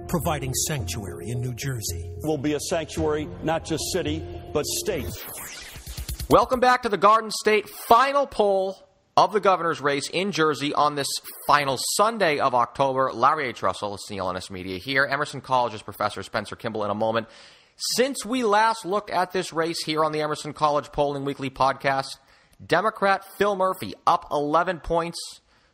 providing sanctuary in New Jersey. Will be a sanctuary, not just city, but state. Welcome back to the Garden State final poll of the governor's race in Jersey on this final Sunday of October. Larry H. Russell, CLNS Media here. Emerson College's Professor Spencer Kimball in a moment. Since we last looked at this race here on the Emerson College Polling Weekly podcast, Democrat Phil Murphy up 11 points.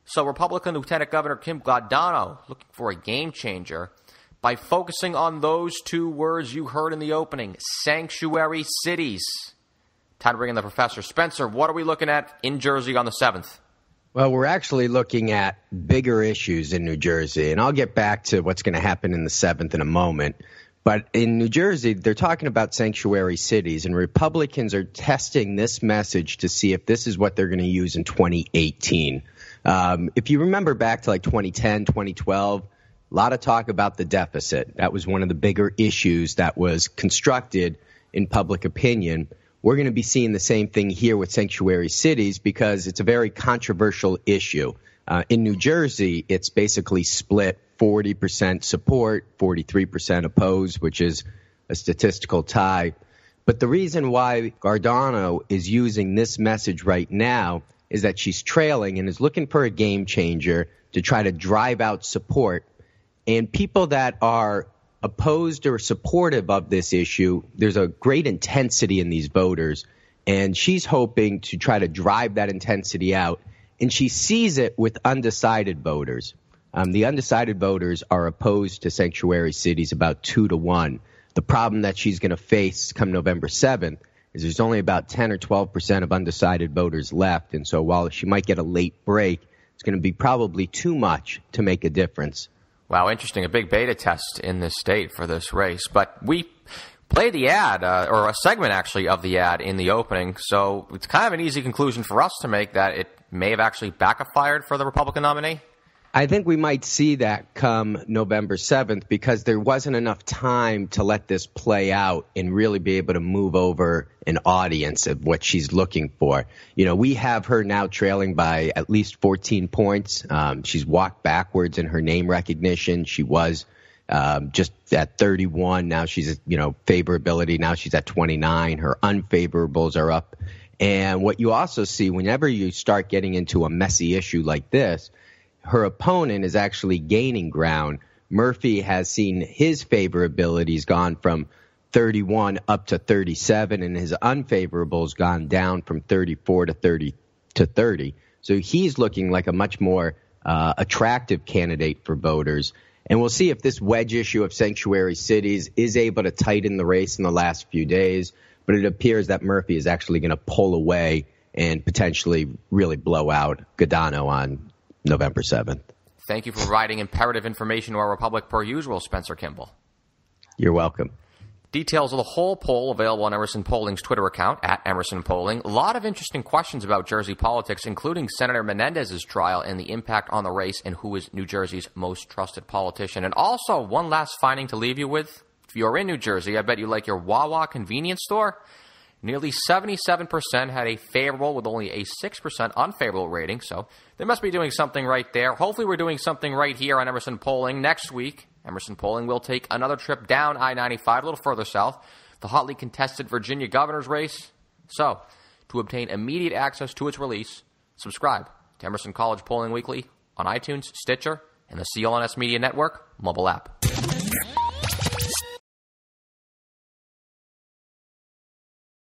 So Republican Lieutenant Governor Kim Guadagno looking for a game changer by focusing on those two words you heard in the opening, sanctuary cities. Time to bring in the professor. Spencer, what are we looking at in Jersey on the 7th? Well, we're actually looking at bigger issues in New Jersey, and I'll get back to what's going to happen in the 7th in a moment. But in New Jersey, they're talking about sanctuary cities, and Republicans are testing this message to see if this is what they're going to use in 2018. If you remember back to like 2010, 2012, a lot of talk about the deficit. That was one of the bigger issues that was constructed in public opinion. We're going to be seeing the same thing here with sanctuary cities because it's a very controversial issue. In New Jersey, it's basically split 40% support, 43% oppose, which is a statistical tie. But the reason why Guadagno is using this message right now is that she's trailing and is looking for a game changer to try to drive out support. And people that are opposed or supportive of this issue, there's a great intensity in these voters, and she's hoping to try to drive that intensity out. And she sees it with undecided voters. The undecided voters are opposed to sanctuary cities about 2-1. The problem that she's going to face come November 7th is there's only about 10 or 12% of undecided voters left. And so while she might get a late break, it's going to be probably too much to make a difference. Wow, interesting. A big beta test in this state for this race. But we played the ad, or a segment actually of the ad in the opening. So it's kind of an easy conclusion for us to make that it may have actually backfired for the Republican nominee. I think we might see that come November 7th because there wasn't enough time to let this play out and really be able to move over an audience of what she's looking for. You know, we have her now trailing by at least 14 points. She's walked backwards in her name recognition. She was just at 31. Now she's, favorability. Now she's at 29. Her unfavorables are up. And what you also see whenever you start getting into a messy issue like this, her opponent is actually gaining ground. Murphy has seen his favorabilities gone from 31 up to 37, and his unfavorables gone down from 34 to 30. So he's looking like a much more attractive candidate for voters. And we'll see if this wedge issue of sanctuary cities is able to tighten the race in the last few days. But it appears that Murphy is actually going to pull away and potentially really blow out Guadagno on November 7th. Thank you for providing imperative information to our Republic per usual, Spencer Kimball. You're welcome. Details of the whole poll available on Emerson Polling's Twitter account, @EmersonPolling. A lot of interesting questions about Jersey politics, including Senator Menendez's trial and the impact on the race and who is New Jersey's most trusted politician. And also, one last finding to leave you with. If you're in New Jersey, I bet you like your Wawa convenience store. Nearly 77% had a favorable with only a 6% unfavorable rating, so they must be doing something right there. Hopefully we're doing something right here on Emerson Polling. Next week, Emerson Polling will take another trip down I-95, a little further south, the hotly contested Virginia governor's race. So, to obtain immediate access to its release, subscribe to Emerson College Polling Weekly on iTunes, Stitcher, and the CLNS Media Network mobile app.